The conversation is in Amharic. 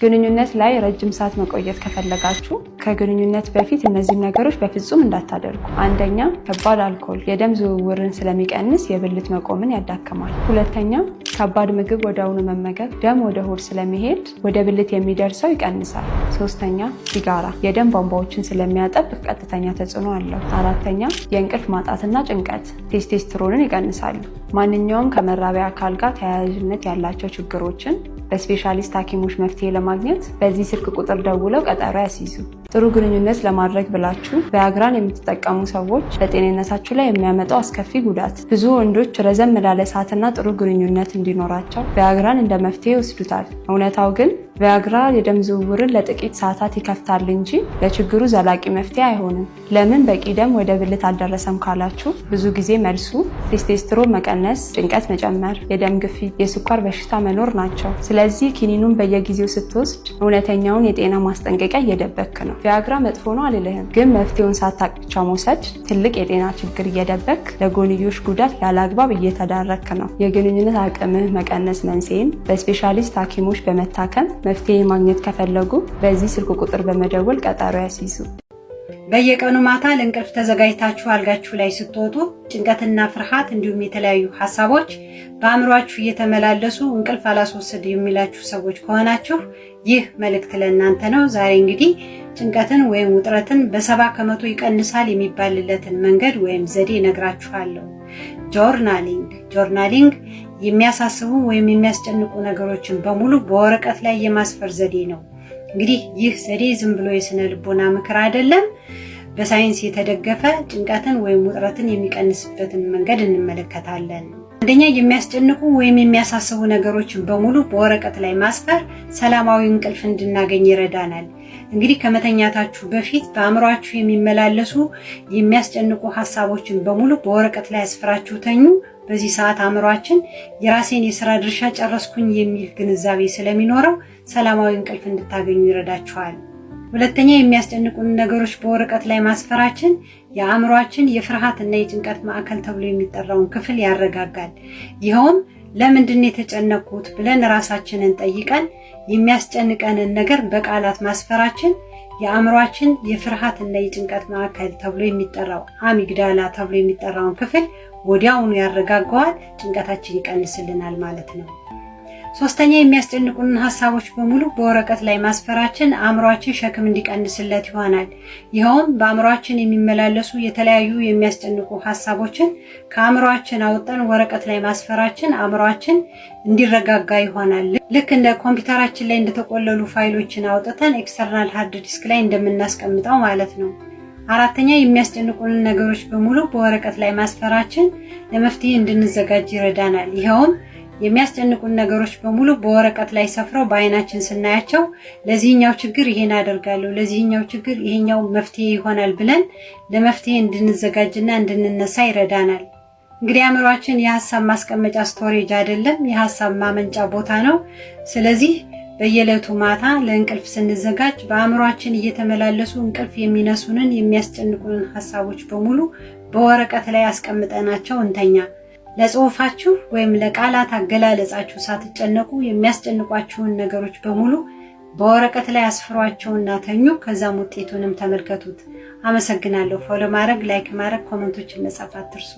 ግንኙነት ላይ ረጅም ሰዓት መቆየት ከፈለጋችሁ ከግንኙነት በፊት እነዚህን ነገሮች በፍጹም እንዳታደርጉ። አንደኛ፣ ከባድ አልኮል የደም ዝውውርን ስለሚቀንስ የብልት መቆምን ያዳክማል። ሁለተኛ፣ ከባድ ምግብ ወዲያውኑ መመገብ ደም ወደ ሆድ ስለሚሄድ ወደ ብልት የሚደርሰው ይቀንሳል። ሶስተኛ፣ ሲጋራ የደም ቧንቧዎችን ስለሚያጠብ ቀጥተኛ ተጽዕኖ አለው። አራተኛ፣ የእንቅልፍ ማጣትና ጭንቀት ቴስቴስትሮንን ይቀንሳሉ። ማንኛውም ከመራቢያ አካል ጋር ተያያዥነት ያላቸው ችግሮችን በስፔሻሊስት ሐኪሞች መፍትሄ ለማግኘት በዚህ ስልክ ቁጥር ደውለው ቀጠሮ ያስይዙ። ጥሩ ግንኙነት ለማድረግ ብላችሁ ቫያግራን የምትጠቀሙ ሰዎች በጤንነታችሁ ላይ የሚያመጣው አስከፊ ጉዳት። ብዙ ወንዶች ረዘም ላለ ሰዓትና ጥሩ ግንኙነት እንዲኖራቸው ቫያግራን እንደ መፍትሄ ይወስዱታል። እውነታው ግን ቫያግራ የደም ዝውውርን ለጥቂት ሰዓታት ይከፍታል እንጂ ለችግሩ ዘላቂ መፍትሄ አይሆንም። ለምን በቂ ደም ወደ ብልት አልደረሰም ካላችሁ ብዙ ጊዜ መልሱ ቴስቴስትሮን መቀነስ፣ ጭንቀት መጨመር፣ የደም ግፊት፣ የስኳር በሽታ መኖር ናቸው። ስለዚህ ኪኒኑን በየጊዜው ስትወስድ እውነተኛውን የጤና ማስጠንቀቂያ እየደበክ ነው። ቫያግራ መጥፎ ነው አልልህም፣ ግን መፍትሄውን ሳታቅ ብቻ መውሰድ ትልቅ የጤና ችግር እየደበክ ለጎንዮሽ ጉዳት ያለአግባብ እየተዳረክ ነው። የግንኙነት አቅምህ መቀነስ መንስኤን በስፔሻሊስት ሐኪሞች በመታከም መፍትሄ ማግኘት ከፈለጉ በዚህ ስልክ ቁጥር በመደወል ቀጠሮ ያስይዙ። በየቀኑ ማታ ለእንቅልፍ ተዘጋጅታችሁ አልጋችሁ ላይ ስትወጡ ጭንቀትና ፍርሃት እንዲሁም የተለያዩ ሐሳቦች በአእምሯችሁ እየተመላለሱ እንቅልፍ አላስወስድ የሚላችሁ ሰዎች ከሆናችሁ ይህ መልእክት ለእናንተ ነው። ዛሬ እንግዲህ ጭንቀትን ወይም ውጥረትን በ70% ይቀንሳል የሚባልለትን መንገድ ወይም ዘዴ ነግራችኋለሁ። ጆርናሊንግ የሚያሳስቡ ወይም የሚያስጨንቁ ነገሮችን በሙሉ በወረቀት ላይ የማስፈር ዘዴ ነው። እንግዲህ ይህ ዘዴ ዝም ብሎ የስነ ልቦና ምክር አይደለም። በሳይንስ የተደገፈ ጭንቀትን ወይም ውጥረትን የሚቀንስበትን መንገድ እንመለከታለን። አንደኛ፣ የሚያስጨንቁ ወይም የሚያሳስቡ ነገሮችን በሙሉ በወረቀት ላይ ማስፈር ሰላማዊ እንቅልፍ እንድናገኝ ይረዳናል። እንግዲህ ከመተኛታችሁ በፊት በአእምሯችሁ የሚመላለሱ የሚያስጨንቁ ሐሳቦችን በሙሉ በወረቀት ላይ አስፍራችሁ ተኙ። በዚህ ሰዓት አእምሯችን የራሴን የሥራ ድርሻ ጨረስኩኝ የሚል ግንዛቤ ስለሚኖረው ሰላማዊ እንቅልፍ እንድታገኙ ይረዳችኋል። ሁለተኛ፣ የሚያስጨንቁን ነገሮች በወረቀት ላይ ማስፈራችን የአእምሯችን የፍርሃትና የጭንቀት ማዕከል ተብሎ የሚጠራውን ክፍል ያረጋጋል። ይኸውም ለምንድን የተጨነቁት ብለን ራሳችንን ጠይቀን የሚያስጨንቀንን ነገር በቃላት ማስፈራችን የአእምሯችን የፍርሃትና የጭንቀት ማዕከል ተብሎ የሚጠራው አሚግዳላ ተብሎ የሚጠራውን ክፍል ወዲያውኑ ያረጋጋዋል፣ ጭንቀታችን ይቀንስልናል ማለት ነው። ሶስተኛ፣ የሚያስጨንቁን ሐሳቦች በሙሉ በወረቀት ላይ ማስፈራችን አእምሯችን ሸክም እንዲቀንስለት ይሆናል። ይኸውም በአእምሯችን የሚመላለሱ የተለያዩ የሚያስጨንቁ ሐሳቦችን ከአእምሯችን አውጥተን ወረቀት ላይ ማስፈራችን አእምሯችን እንዲረጋጋ ይሆናል። ልክ እንደ ኮምፒውተራችን ላይ እንደተቆለሉ ፋይሎችን አውጥተን ኤክስተርናል ሃርድ ዲስክ ላይ እንደምናስቀምጠው ማለት ነው። አራተኛ፣ የሚያስጨንቁን ነገሮች በሙሉ በወረቀት ላይ ማስፈራችን ለመፍትሄ እንድንዘጋጅ ይረዳናል። ይኸውም የሚያስጨንቁን ነገሮች በሙሉ በወረቀት ላይ ሰፍረው በአይናችን ስናያቸው ለዚህኛው ችግር ይሄን አደርጋለሁ፣ ለዚህኛው ችግር ይሄኛው መፍትሄ ይሆናል ብለን ለመፍትሄ እንድንዘጋጅና እንድንነሳ ይረዳናል። እንግዲህ አእምሯችን የሐሳብ ማስቀመጫ ስቶሬጅ አይደለም፣ የሐሳብ ማመንጫ ቦታ ነው። ስለዚህ በየዕለቱ ማታ ለእንቅልፍ ስንዘጋጅ በአእምሯችን እየተመላለሱ እንቅልፍ የሚነሱንን የሚያስጨንቁንን ሐሳቦች በሙሉ በወረቀት ላይ አስቀምጠናቸው እንተኛ። ለጽሁፋችሁ ወይም ለቃላት አገላለጻችሁ ሳትጨነቁ የሚያስጨንቋችሁን ነገሮች በሙሉ በወረቀት ላይ አስፍሯቸውና ተኙ። ከዛም ውጤቱንም ተመልከቱት። አመሰግናለሁ። ፎሎ ማድረግ፣ ላይክ ማድረግ፣ ኮሜንቶችን መጻፍ አትርሱ።